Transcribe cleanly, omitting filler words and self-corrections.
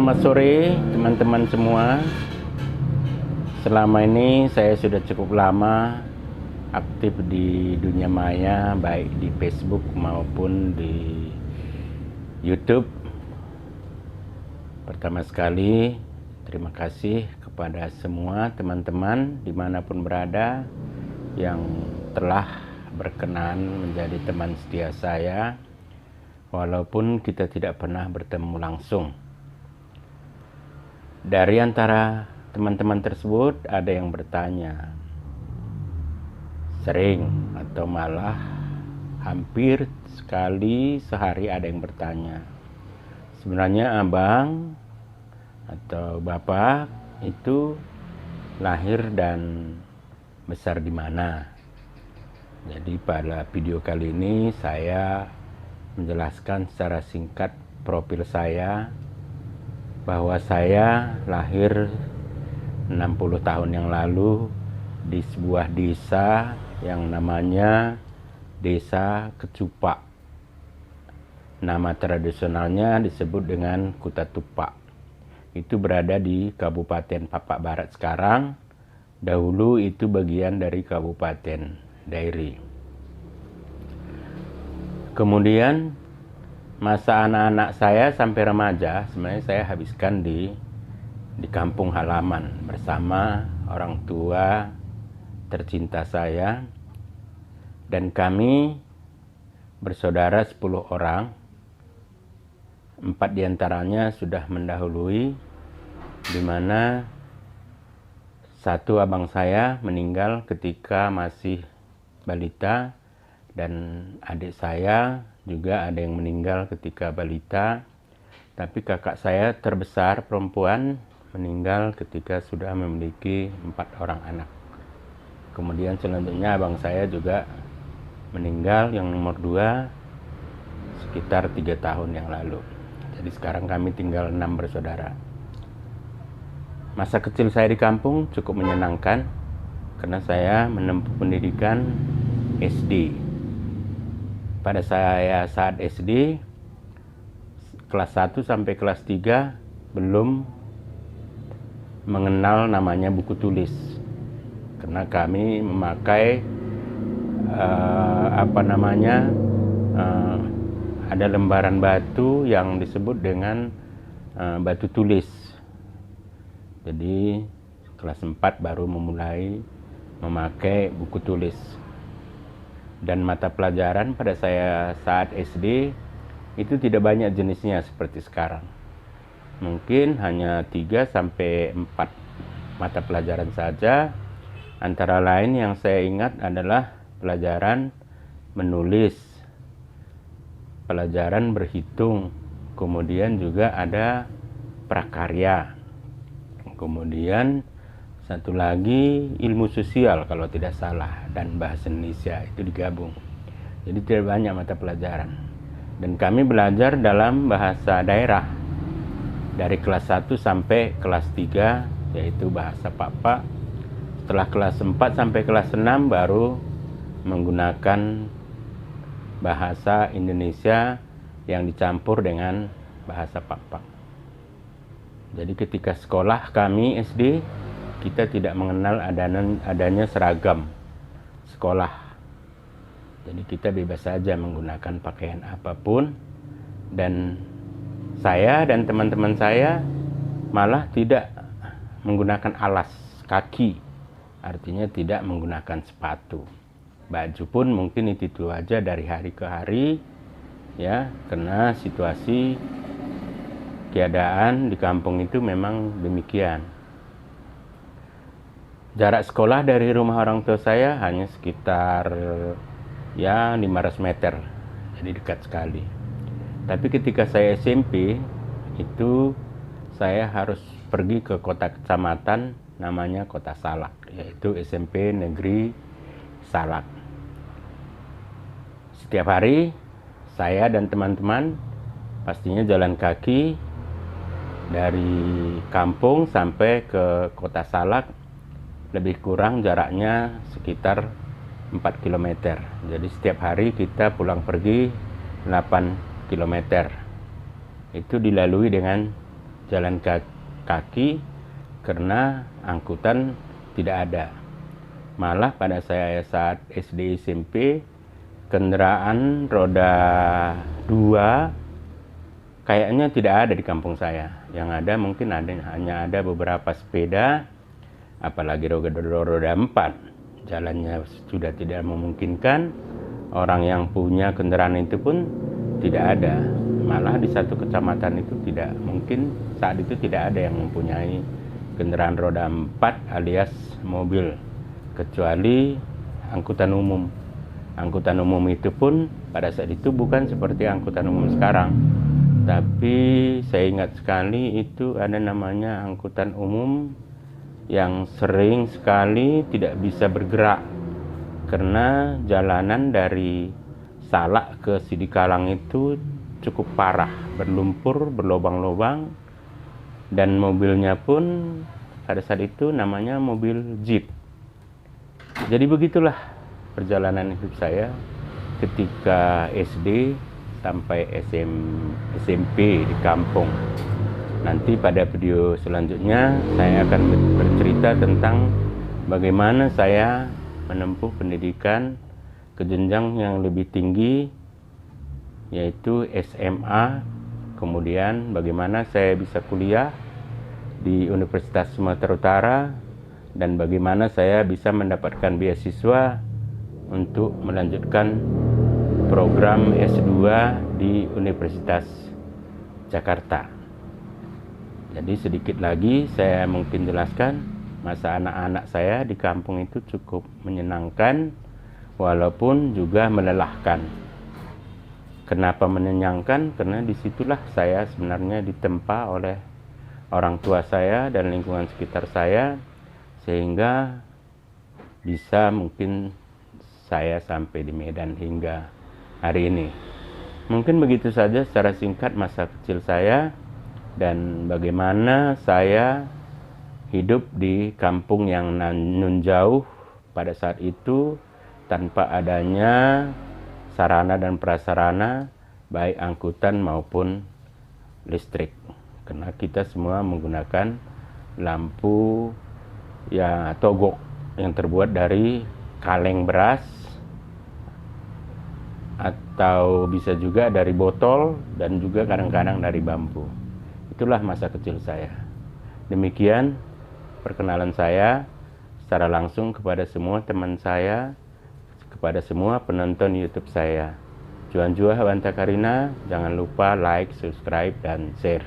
Selamat sore teman-teman semua. Selama ini saya sudah cukup lama aktif di dunia maya, baik di Facebook maupun di YouTube. Pertama sekali, terima kasih kepada semua teman-teman dimanapun berada yang telah berkenan menjadi teman setia saya, walaupun kita tidak pernah bertemu langsung. Dari antara teman-teman tersebut ada yang bertanya, sering atau malah hampir sekali sehari ada yang bertanya, sebenarnya abang atau bapak itu lahir dan besar di mana? Jadi pada video kali ini saya menjelaskan secara singkat profil saya, bahwa saya lahir 60 tahun yang lalu di sebuah desa yang namanya Desa Kecupak. Nama tradisionalnya disebut dengan Kuta Tupak. Itu berada di Kabupaten Papak Barat sekarang. Dahulu itu bagian dari Kabupaten Dairi. Kemudian masa anak-anak saya sampai remaja sebenarnya saya habiskan di kampung halaman bersama orang tua tercinta saya, dan kami bersaudara 10 orang. 4 diantaranya sudah mendahului, di mana satu abang saya meninggal ketika masih balita, dan adik saya juga ada yang meninggal ketika balita, tapi kakak saya terbesar perempuan meninggal ketika sudah memiliki 4 orang anak. Kemudian selanjutnya abang saya juga meninggal yang nomor 2 sekitar 3 tahun yang lalu. Jadi sekarang kami tinggal 6 bersaudara. Masa kecil saya di kampung cukup menyenangkan karena saya menempuh pendidikan SD. Pada saya saat SD, kelas 1 sampai kelas 3 belum mengenal namanya buku tulis. Karena kami memakai ada lembaran batu yang disebut dengan batu tulis. Jadi kelas 4 baru memulai memakai buku tulis. Dan mata pelajaran pada saya saat SD itu tidak banyak jenisnya seperti sekarang. Mungkin hanya 3 sampai 4 mata pelajaran saja. Antara lain yang saya ingat adalah pelajaran menulis, pelajaran berhitung, kemudian juga ada prakarya. Kemudian satu lagi ilmu sosial kalau tidak salah, dan bahasa Indonesia itu digabung. Jadi tidak banyak mata pelajaran. Dan kami belajar dalam bahasa daerah dari kelas 1 sampai kelas 3, yaitu bahasa Papak. Setelah kelas 4 sampai kelas 6 baru menggunakan bahasa Indonesia yang dicampur dengan bahasa Papak. Jadi ketika sekolah kami SD, kita tidak mengenal adanya seragam sekolah. Jadi kita bebas saja menggunakan pakaian apapun, dan saya dan teman-teman saya malah tidak menggunakan alas kaki, artinya tidak menggunakan sepatu. Baju pun mungkin itu aja dari hari ke hari, ya, karena situasi keadaan di kampung itu memang demikian. Jarak sekolah dari rumah orang tua saya hanya sekitar 500 meter, jadi dekat sekali. Tapi ketika saya SMP itu saya harus pergi ke kota kecamatan namanya Kota Salak, yaitu SMP Negeri Salak. Setiap hari saya dan teman-teman pastinya jalan kaki dari kampung sampai ke Kota Salak. Lebih kurang jaraknya sekitar 4 km. Jadi setiap hari kita pulang pergi 8 km. Itu dilalui dengan jalan kaki karena angkutan tidak ada. Malah pada saya saat SD SMP, kendaraan roda 2 kayaknya tidak ada di kampung saya. Yang ada mungkin hanya ada beberapa sepeda, apalagi roda 4. Jalannya sudah tidak memungkinkan. Orang yang punya kendaraan itu pun tidak ada. Malah di satu kecamatan itu tidak mungkin, saat itu tidak ada yang mempunyai kendaraan roda 4 alias mobil, kecuali angkutan umum. Angkutan umum itu pun pada saat itu bukan seperti angkutan umum sekarang, tapi saya ingat sekali itu ada namanya angkutan umum yang sering sekali tidak bisa bergerak karena jalanan dari Salak ke Sidikalang itu cukup parah, berlumpur, berlobang-lobang, dan mobilnya pun pada saat itu namanya mobil Jeep. Jadi begitulah perjalanan hidup saya ketika SD sampai SMP di kampung. Nanti pada video selanjutnya saya akan bercerita tentang bagaimana saya menempuh pendidikan ke jenjang yang lebih tinggi, yaitu SMA, kemudian bagaimana saya bisa kuliah di Universitas Sumatera Utara, dan bagaimana saya bisa mendapatkan beasiswa untuk melanjutkan program S2 di Universitas Jakarta. Jadi sedikit lagi saya mungkin jelaskan, masa anak-anak saya di kampung itu cukup menyenangkan, walaupun juga melelahkan. Kenapa menyenangkan? Karena disitulah saya sebenarnya ditempa oleh orang tua saya dan lingkungan sekitar saya, sehingga bisa mungkin saya sampai di Medan hingga hari ini. Mungkin begitu saja secara singkat masa kecil saya dan bagaimana saya hidup di kampung yang nun jauh pada saat itu, tanpa adanya sarana dan prasarana baik angkutan maupun listrik, karena kita semua menggunakan lampu ya togok yang terbuat dari kaleng beras atau bisa juga dari botol dan juga kadang-kadang dari bambu. Itulah masa kecil saya. Demikian perkenalan saya secara langsung kepada semua teman saya, kepada semua penonton YouTube saya. Juan Jua Banta Karina, jangan lupa like, subscribe, dan share.